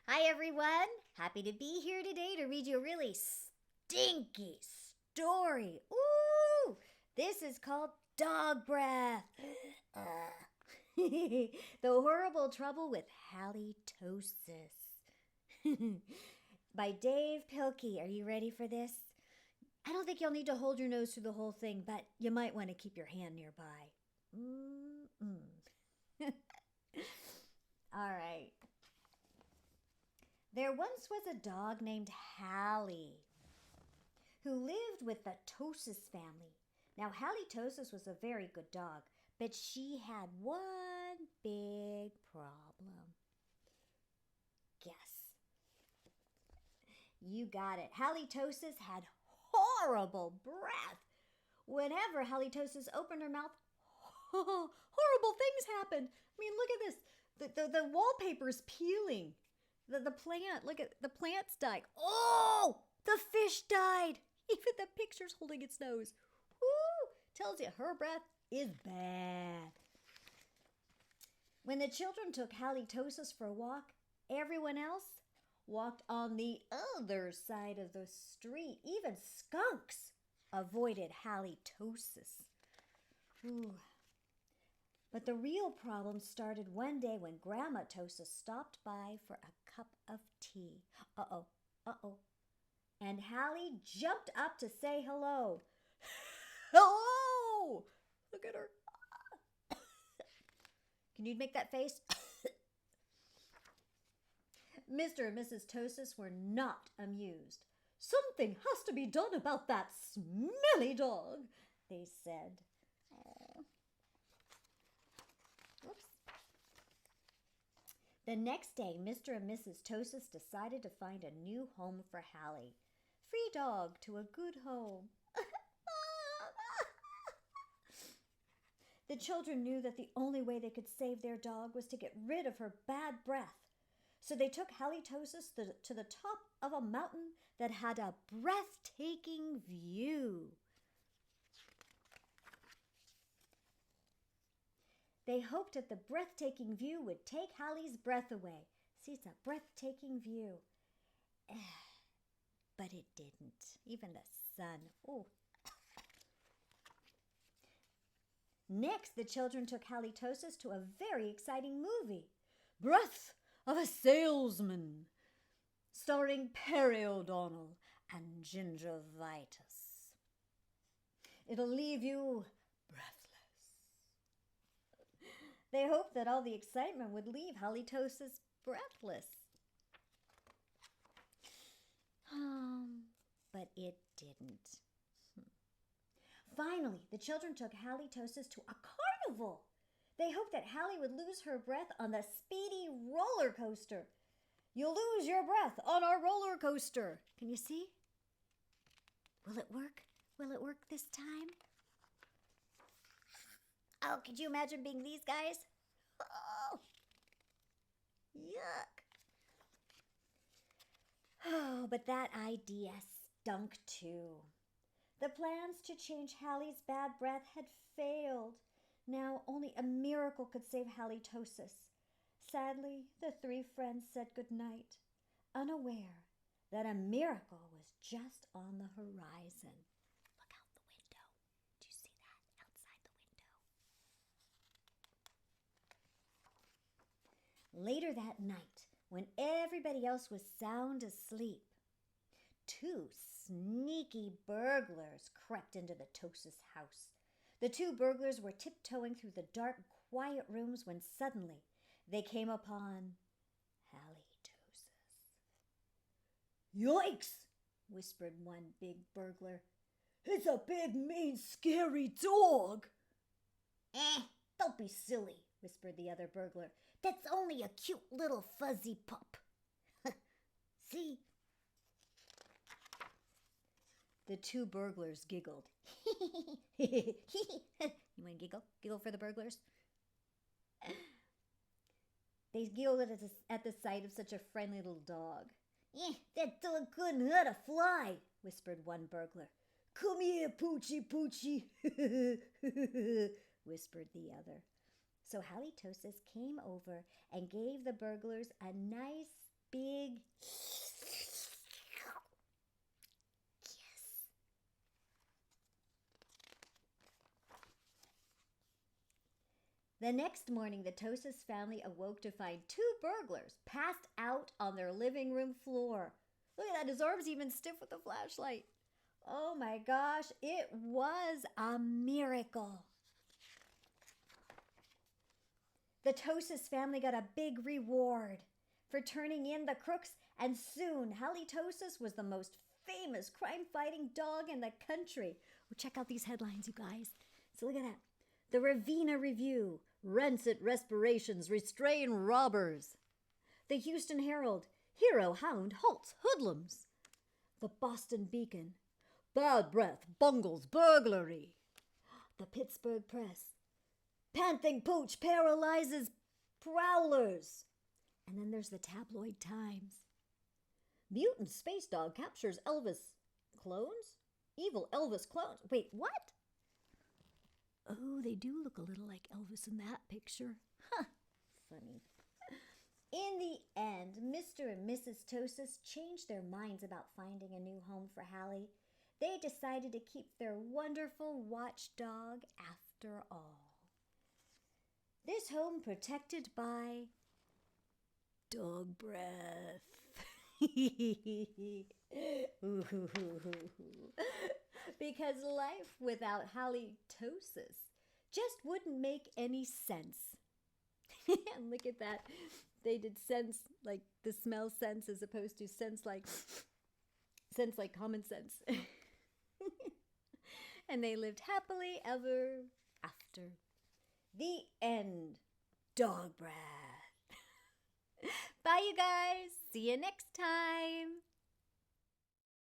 Hi, everyone. Happy to be here today to read you a really stinky story. Ooh, this is called Dog Breath. The Horrible Trouble with Hally Tosis by Dave Pilkey. Are you ready for this? I don't think you'll need to hold your nose through the whole thing, but you might want to keep your hand nearby. All right. There once was a dog named Hally who lived with the Tosis family. Now, Hally Tosis was a very good dog, but she had one big problem. Guess. You got it. Hally Tosis had horrible breath. Whenever Hally Tosis opened her mouth, horrible things happened. I mean, look at this. The wallpaper's peeling. The plant, look at the plant's died. Oh, the fish died. Even the picture's holding its nose. Woo! Tells you her breath is bad. When the children took Hally Tosis for a walk, everyone else walked on the other side of the street. Even skunks avoided Hally Tosis. Ooh. But the real problem started one day when Grandma Tosis stopped by for a cup of tea. Uh-oh. And Hally jumped up to say hello. Hello! Look at her. Can you make that face? Mr. and Mrs. Tosis were not amused. Something has to be done about that smelly dog, they said. Oops. The next day, Mr. and Mrs. Tosis decided to find a new home for Hally. Free dog to a good home. The children knew that the only way they could save their dog was to get rid of her bad breath. So they took Hally Tosis to the top of a mountain that had a breathtaking view. They hoped that the breathtaking view would take Hally's breath away. See, it's a breathtaking view. But it didn't. Even the sun. Oh. Next, the children took Hally Tosis to a very exciting movie. Breath of a Salesman, starring Perry O'Donnell and Gingivitis. It'll leave you breathless. They hoped that all the excitement would leave Hally Tosis breathless. But it didn't. Finally, the children took Hally Tosis to a carnival. They hoped that Hally would lose her breath on the speedy roller coaster. You'll lose your breath on our roller coaster. Can you see? Will it work? Will it work this time? Oh, could you imagine being these guys? Oh, yuck. Oh, but that idea stunk too. The plans to change Hally's bad breath had failed. Now only a miracle could save Hally Tosis. Sadly, the three friends said goodnight, unaware that a miracle was just on the horizon. Look out the window. Do you see that outside the window? Later that night, when everybody else was sound asleep, two sneaky burglars crept into the Tosis house. The two burglars were tiptoeing through the dark, quiet rooms when suddenly they came upon Hally Tosis. Yikes! Whispered one big burglar. It's a big, mean, scary dog. Don't be silly, whispered the other burglar. That's only a cute little fuzzy pup. See? The two burglars giggled. You want to giggle? Giggle for the burglars? They giggled at the sight of such a friendly little dog. That dog couldn't hurt a fly, whispered one burglar. Come here, Poochie Poochie, whispered the other. So Hally Tosis came over and gave the burglars a nice big The next morning, the Tosis family awoke to find two burglars passed out on their living room floor. Look at that, his arm's even stiff with the flashlight. Oh my gosh, it was a miracle. The Tosis family got a big reward for turning in the crooks, and soon Hally Tosis was the most famous crime-fighting dog in the country. Well, check out these headlines, you guys. So look at that. The Ravenna Review, Rancid Respirations Restrain Robbers. The Houston Herald, Hero Hound Halts Hoodlums. The Boston Beacon, Bad Breath Bungles Burglary. The Pittsburgh Press, Panthing Pooch Paralyzes Prowlers. And then there's the Tabloid Times. Mutant Space Dog Captures Elvis Clones? Evil Elvis Clones. Wait, what? Oh, they do look a little like Elvis in that picture. Huh, funny. In the end, Mr. and Mrs. Tosis changed their minds about finding a new home for Hally. They decided to keep their wonderful watchdog after all. This home protected by dog breath. Because life without Hally Tosis just wouldn't make any sense. And look at that. They did sense like the smell sense as opposed to sense like common sense. And they lived happily ever after. The end. Dog breath. Bye, you guys. See you next time.